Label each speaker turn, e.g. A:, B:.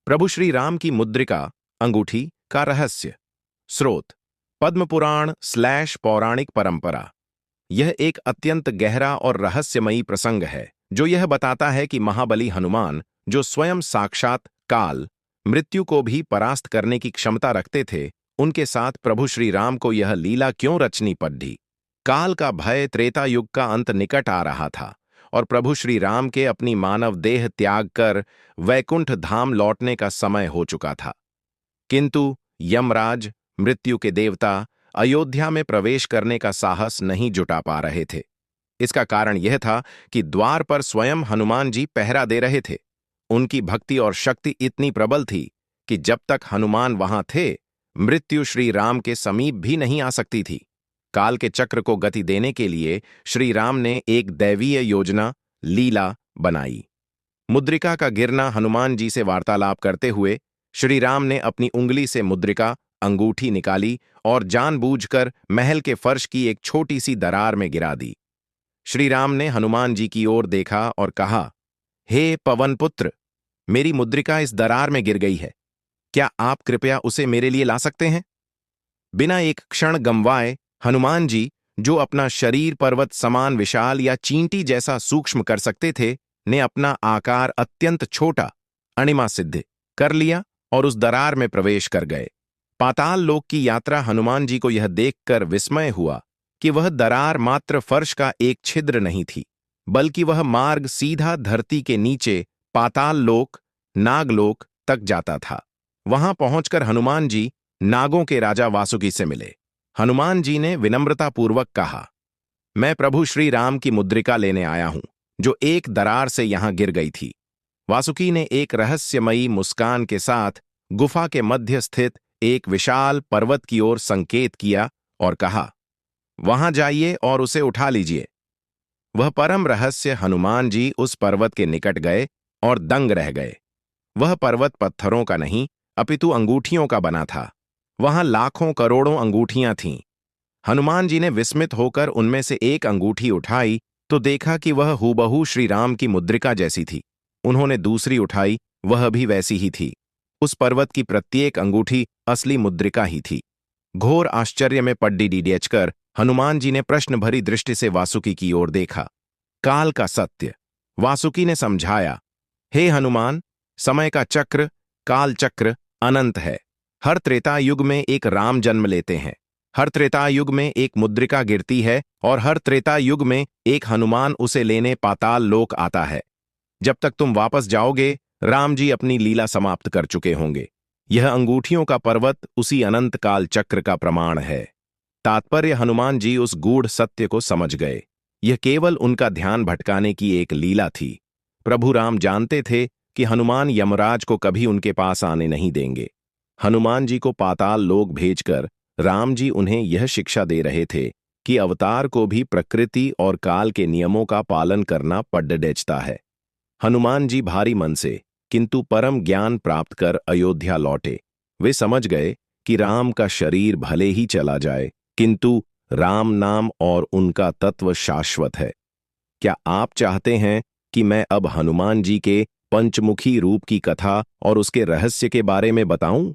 A: प्रभु श्री राम की मुद्रिका अंगूठी का रहस्य। स्रोत पद्म पुराण / पौराणिक परंपरा। यह एक अत्यंत गहरा और रहस्यमयी प्रसंग है जो यह बताता है कि महाबली हनुमान, जो स्वयं साक्षात काल मृत्यु को भी परास्त करने की क्षमता रखते थे, उनके साथ प्रभु श्री राम को यह लीला क्यों रचनी पड़ी। काल का भय, त्रेता युग का अंत निकट आ रहा था और प्रभु श्री राम के अपनी मानव देह त्याग कर वैकुंठ धाम लौटने का समय हो चुका था। किंतु यमराज, मृत्यु के देवता, अयोध्या में प्रवेश करने का साहस नहीं जुटा पा रहे थे। इसका कारण यह था कि द्वार पर स्वयं हनुमान जी पहरा दे रहे थे। उनकी भक्ति और शक्ति इतनी प्रबल थी कि जब तक हनुमान वहां थे, मृत्यु श्री राम के समीप भी नहीं आ सकती थी। काल के चक्र को गति देने के लिए श्री राम ने एक दैवीय योजना, लीला बनाई। मुद्रिका का गिरना। हनुमान जी से वार्तालाप करते हुए श्री राम ने अपनी उंगली से मुद्रिका, अंगूठी निकाली और जानबूझकर महल के फर्श की एक छोटी सी दरार में गिरा दी। श्री राम ने हनुमान जी की ओर देखा और कहा, हे पवन पुत्र, मेरी मुद्रिका इस दरार में गिर गई है। क्या आप कृपया उसे मेरे लिए ला सकते हैं? बिना एक क्षण गंवाए हनुमान जी, जो अपना शरीर पर्वत समान विशाल या चींटी जैसा सूक्ष्म कर सकते थे, ने अपना आकार अत्यंत छोटा, अणिमा सिद्ध कर लिया और उस दरार में प्रवेश कर गए। पाताल लोक की यात्रा। हनुमान जी को यह देखकर विस्मय हुआ कि वह दरार मात्र फर्श का एक छिद्र नहीं थी, बल्कि वह मार्ग सीधा धरती के नीचे पाताल लोक, नागलोक तक जाता था। वहां पहुंचकर हनुमान जी नागों के राजा वासुकी से मिले। हनुमान जी ने विनम्रतापूर्वक कहा, मैं प्रभु श्री राम की मुद्रिका लेने आया हूं, जो एक दरार से यहां गिर गई थी। वासुकी ने एक रहस्यमयी मुस्कान के साथ गुफा के मध्य स्थित एक विशाल पर्वत की ओर संकेत किया और कहा, वहां जाइए और उसे उठा लीजिए। वह परम रहस्य। हनुमान जी उस पर्वत के निकट गए और दंग रह गए। वह पर्वत पत्थरों का नहीं, अपितु अंगूठियों का बना था। वहां लाखों करोड़ों अंगूठियां थीं। हनुमान जी ने विस्मित होकर उनमें से एक अंगूठी उठाई तो देखा कि वह हूबहू श्री राम की मुद्रिका जैसी थी। उन्होंने दूसरी उठाई, वह भी वैसी ही थी। उस पर्वत की प्रत्येक अंगूठी असली मुद्रिका ही थी। घोर आश्चर्य में पड्डी डीडीएचकर हनुमान जी ने प्रश्न भरी दृष्टि से वासुकी की ओर देखा। काल का सत्य। वासुकी ने समझाया, हे हनुमान, समय का चक्र, काल चक्र अनंत है। हर त्रेता युग में एक राम जन्म लेते हैं, हर त्रेता युग में एक मुद्रिका गिरती है और हर त्रेता युग में एक हनुमान उसे लेने पाताल लोक आता है। जब तक तुम वापस जाओगे, राम जी अपनी लीला समाप्त कर चुके होंगे। यह अंगूठियों का पर्वत उसी अनंत काल चक्र का प्रमाण है। तात्पर्य। हनुमान जी उस गूढ़ सत्य को समझ गए। यह केवल उनका ध्यान भटकाने की एक लीला थी। प्रभु राम जानते थे कि हनुमान यमराज को कभी उनके पास आने नहीं देंगे। हनुमान जी को पाताल लोक भेजकर राम जी उन्हें यह शिक्षा दे रहे थे कि अवतार को भी प्रकृति और काल के नियमों का पालन करना पड़ता है। हनुमान जी भारी मन से किंतु परम ज्ञान प्राप्त कर अयोध्या लौटे। वे समझ गए कि राम का शरीर भले ही चला जाए, किंतु राम नाम और उनका तत्व शाश्वत है। क्या आप चाहते हैं कि मैं अब हनुमान जी के पंचमुखी रूप की कथा और उसके रहस्य के बारे में बताऊं?